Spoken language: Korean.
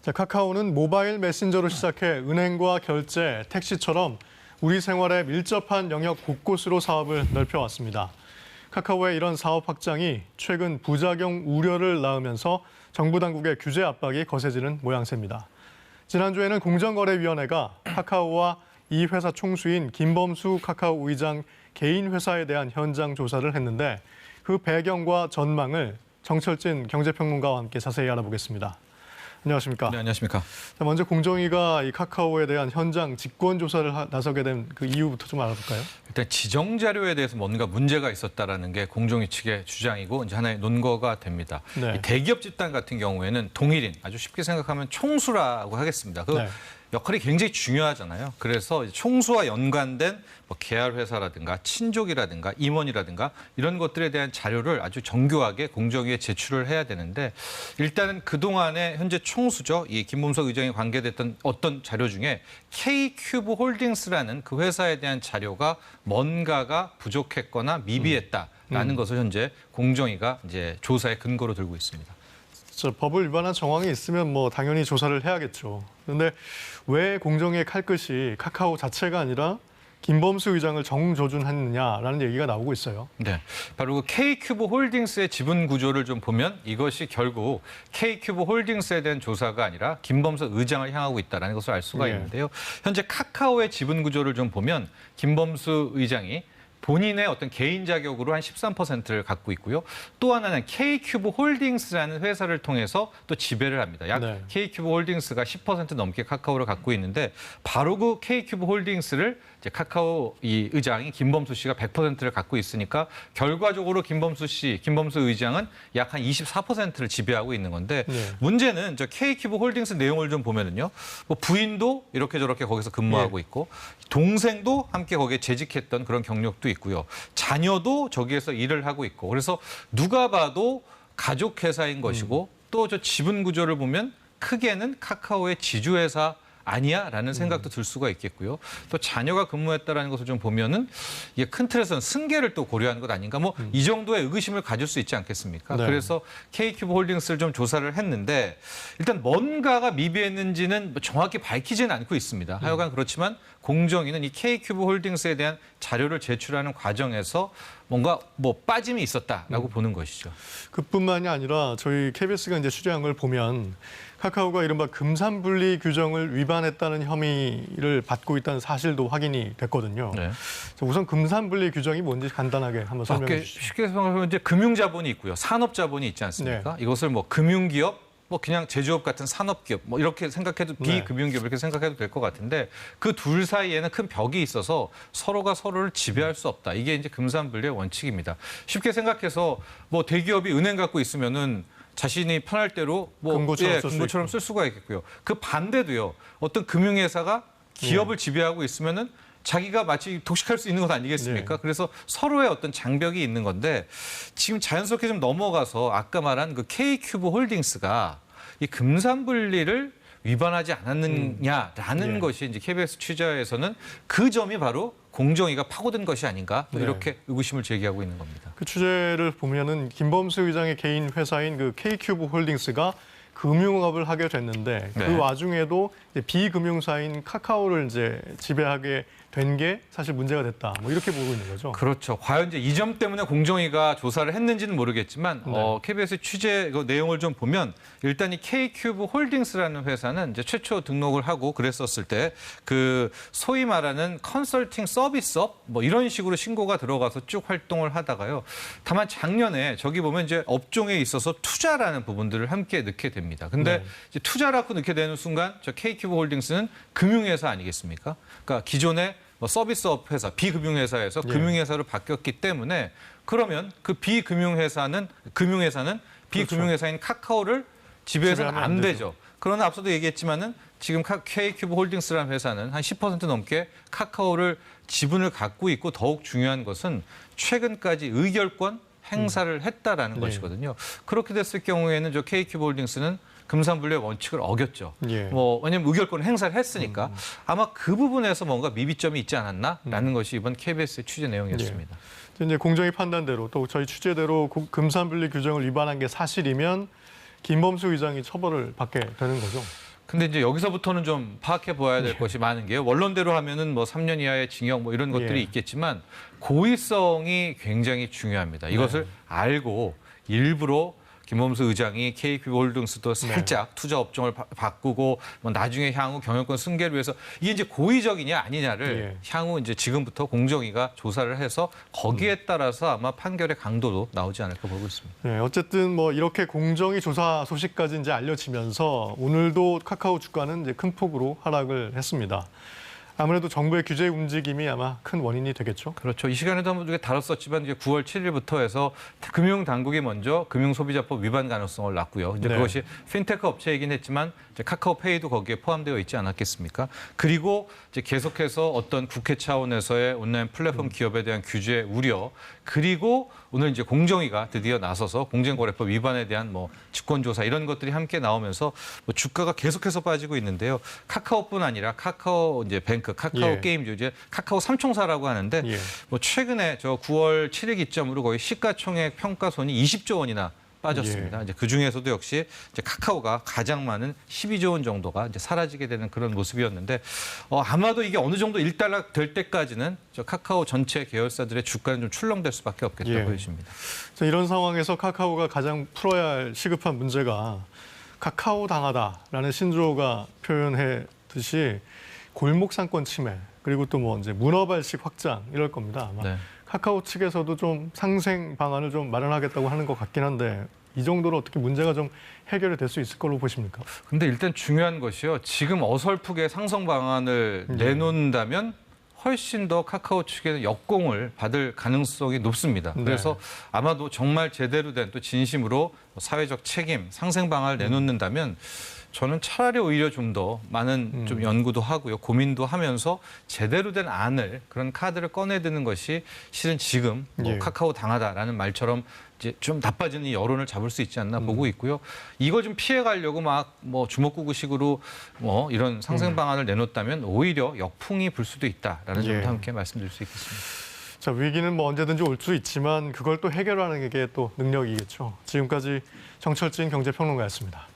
자, 카카오는 모바일 메신저로 시작해 은행과 결제, 택시처럼 우리 생활에 밀접한 영역 곳곳으로 사업을 넓혀왔습니다. 카카오의 이런 사업 확장이 최근 부작용 우려를 낳으면서 정부 당국의 규제 압박이 거세지는 모양새입니다. 지난주에는 공정거래위원회가 카카오와 이 회사 총수인 김범수 카카오 의장 개인 회사에 대한 현장 조사를 했는데 그 배경과 전망을 정철진 경제평론가와 함께 자세히 알아보겠습니다. 안녕하십니까? 네, 안녕하십니까? 자, 먼저 공정위가 이 카카오에 대한 현장 직권 조사를 나서게 된 그 이유부터 좀 알아볼까요? 일단 지정 자료에 대해서 뭔가 문제가 있었다라는 게 공정위 측의 주장이고 이제 하나의 논거가 됩니다. 네. 이 대기업 집단 같은 경우에는 동일인, 아주 쉽게 생각하면 총수라고 하겠습니다. 그 네. 역할이 굉장히 중요하잖아요. 그래서 총수와 연관된 뭐 계열 회사라든가 친족이라든가 임원이라든가 이런 것들에 대한 자료를 아주 정교하게 공정위에 제출을 해야 되는데 일단은 그동안에 현재 총수죠. 이 김범석 의장이 관계됐던 어떤 자료 중에 K큐브 홀딩스라는 그 회사에 대한 자료가 뭔가가 부족했거나 미비했다라는 것을 현재 공정위가 이제 조사의 근거로 들고 있습니다. 법을 위반한 정황이 있으면 뭐 당연히 조사를 해야겠죠. 그런데 왜 공정위의 칼끝이 카카오 자체가 아니라 김범수 의장을 정조준했느냐라는 얘기가 나오고 있어요. 네, 바로 그 K큐브 홀딩스의 지분 구조를 좀 보면 이것이 결국 K큐브 홀딩스에 대한 조사가 아니라 김범수 의장을 향하고 있다는 것을 알 수가 있는데요. 현재 카카오의 지분 구조를 좀 보면 김범수 의장이 본인의 어떤 개인 자격으로 한 13%를 갖고 있고요. 또 하나는 K큐브 홀딩스라는 회사를 통해서 또 지배를 합니다. 약 네. K큐브 홀딩스가 10% 넘게 카카오를 갖고 있는데 바로 그 K큐브 홀딩스를 이제 카카오 이 의장이 김범수 씨가 100%를 갖고 있으니까 결과적으로 김범수 의장은 약 한 24%를 지배하고 있는 건데 네. 문제는 저 K큐브 홀딩스 내용을 좀 보면은요. 뭐 부인도 이렇게 저렇게 거기서 근무하고 있고 동생도 함께 거기에 재직했던 그런 경력도 있고요. 자녀도 저기에서 일을 하고 있고 그래서 누가 봐도 가족 회사인 것이고 또 저 지분 구조를 보면 크게는 카카오의 지주회사 아니야라는 생각도 들 수가 있겠고요. 또 자녀가 근무했다라는 것을 좀 보면은 이게 큰 틀에서는 승계를 또 고려하는 것 아닌가. 뭐 이 정도의 의구심을 가질 수 있지 않겠습니까? 네. 그래서 K큐브 홀딩스를 좀 조사를 했는데 일단 뭔가가 미비했는지는 정확히 밝히지는 않고 있습니다. 하여간 그렇지만 공정위는 이 K큐브 홀딩스에 대한 자료를 제출하는 과정에서 뭔가 뭐 빠짐이 있었다라고 보는 것이죠. 그뿐만이 아니라 저희 KBS가 이제 취재한 걸 보면 카카오가 이른바 금산분리 규정을 위반했다는 혐의를 받고 있다는 사실도 확인이 됐거든요. 네. 우선 금산분리 규정이 뭔지 간단하게 한번 설명해 주시죠. 쉽게 생각하면 이제 금융자본이 있고요. 산업자본이 있지 않습니까? 네. 이것을 뭐 금융기업, 뭐 그냥 제조업 같은 산업기업 뭐 이렇게 생각해도 비금융기업 이렇게 생각해도 될 것 같은데 그 둘 사이에는 큰 벽이 있어서 서로가 서로를 지배할 수 없다. 이게 이제 금산분리의 원칙입니다. 쉽게 생각해서 뭐 대기업이 은행 갖고 있으면은 자신이 편할 대로 뭐 금고처럼 쓸 수가 있겠고요. 그 반대도요. 어떤 금융회사가 기업을 지배하고 있으면은 자기가 마치 독식할 수 있는 것 아니겠습니까? 네. 그래서 서로의 어떤 장벽이 있는 건데 지금 자연스럽게 좀 넘어가서 아까 말한 그 K큐브 홀딩스가 이 금산분리를 위반하지 않았느냐라는 것이 이제 KBS 취재에서는 그 점이 바로 공정위가 파고든 것이 아닌가 뭐 이렇게 의구심을 제기하고 있는 겁니다. 그 취재를 보면은 김범수 의장의 개인 회사인 그 K큐브 홀딩스가 금융업을 하게 됐는데 그 와중에도 이제 비금융사인 카카오를 이제 지배하게 된 게 사실 문제가 됐다. 뭐 이렇게 보고 있는 거죠. 그렇죠. 과연 이제 이 점 때문에 공정위가 조사를 했는지는 모르겠지만 KBS 취재 그 내용을 좀 보면 일단 이 K큐브 홀딩스라는 회사는 이제 최초 등록을 하고 그랬었을 때 그 소위 말하는 컨설팅 서비스업 뭐 이런 식으로 신고가 들어가서 쭉 활동을 하다가요. 다만 작년에 저기 보면 이제 업종에 있어서 투자라는 부분들을 함께 넣게 됩니다. 근데 이제 투자라고 넣게 되는 순간 저 K큐브 홀딩스는 금융회사 아니겠습니까? 그러니까 기존에 뭐 서비스업 회사, 비금융회사에서 금융회사로 바뀌었기 때문에 그러면 그 금융회사는 비금융회사인 카카오를 지배해서는 안 되죠. 그러나 앞서도 얘기했지만은 지금 K큐브 홀딩스라는 회사는 한 10% 넘게 카카오를 지분을 갖고 있고 더욱 중요한 것은 최근까지 의결권 행사를 했다라는 것이거든요. 그렇게 됐을 경우에는 저 K큐브 홀딩스는 금산분리의 원칙을 어겼죠. 뭐 왜냐하면 의결권을 행사를 했으니까 아마 그 부분에서 뭔가 미비점이 있지 않았나라는 것이 이번 KBS의 취재 내용이었습니다. 이제 공정위 판단대로 또 저희 취재대로 금산분리 규정을 위반한 게 사실이면 김범수 의장이 처벌을 받게 되는 거죠. 근데 이제 여기서부터는 좀 파악해 보아야 될 것이 많은 게요. 원론대로 하면은 뭐 3년 이하의 징역 뭐 이런 것들이 있겠지만 고의성이 굉장히 중요합니다. 이것을 알고 일부러 김범수 의장이 KQ홀딩스도 살짝 투자 업종을 바꾸고 뭐 나중에 향후 경영권 승계를 위해서 이게 이제 고의적이냐 아니냐를 향후 이제 지금부터 공정위가 조사를 해서 거기에 따라서 아마 판결의 강도도 나오지 않을까 보고 있습니다. 네, 어쨌든 뭐 이렇게 공정위 조사 소식까지 이제 알려지면서 오늘도 카카오 주가는 이제 큰 폭으로 하락을 했습니다. 아무래도 정부의 규제 움직임이 아마 큰 원인이 되겠죠. 그렇죠. 이 시간에도 한번 다뤘었지만 이제 9월 7일부터 해서 금융당국이 먼저 금융소비자법 위반 가능성을 놨고요. 이제 그것이 핀테크 업체이긴 했지만 이제 카카오페이도 거기에 포함되어 있지 않았겠습니까? 그리고 이제 계속해서 어떤 국회 차원에서의 온라인 플랫폼 기업에 대한 규제 우려, 그리고 오늘 이제 공정위가 드디어 나서서 공정거래법 위반에 대한 뭐 직권조사 이런 것들이 함께 나오면서 뭐 주가가 계속해서 빠지고 있는데요. 카카오뿐 아니라 카카오 이제 뱅크, 카카오 게임즈, 이제 카카오 삼총사라고 하는데 뭐 최근에 저 9월 7일 기점으로 거의 시가총액 평가손이 20조 원이나 빠졌습니다. 이제 그 중에서도 역시 이제 카카오가 가장 많은 12조 원 정도가 이제 사라지게 되는 그런 모습이었는데 아마도 이게 어느 정도 일단락 될 때까지는 저 카카오 전체 계열사들의 주가는 좀 출렁될 수밖에 없겠다고 보여집니다. 이런 상황에서 카카오가 가장 풀어야 할 시급한 문제가 카카오 당하다라는 신조어가 표현했듯이 골목 상권 침해 그리고 또 뭐 이제 문어발식 확장 이럴 겁니다. 아마. 카카오 측에서도 좀 상생 방안을 좀 마련하겠다고 하는 것 같긴 한데 이 정도로 어떻게 문제가 좀 해결이 될 수 있을 걸로 보십니까? 근데 일단 중요한 것이요. 지금 어설프게 상성 방안을 내놓는다면 훨씬 더 카카오 측에는 역공을 받을 가능성이 높습니다. 그래서 아마도 정말 제대로 된 또 진심으로 사회적 책임, 상생 방안을 내놓는다면 저는 차라리 오히려 좀 더 많은 좀 연구도 하고요, 고민도 하면서 제대로 된 안을 그런 카드를 꺼내드는 것이 실은 지금 뭐 카카오 당하다라는 말처럼 이제 좀 나빠지는 이 여론을 잡을 수 있지 않나 보고 있고요. 이거 좀 피해가려고 막 뭐 주먹구구식으로 뭐 이런 상생 방안을 내놓았다면 오히려 역풍이 불 수도 있다라는 점도 함께 말씀드릴 수 있겠습니다. 자, 위기는 뭐 언제든지 올 수 있지만 그걸 또 해결하는 게 또 능력이겠죠. 지금까지 정철진 경제평론가였습니다.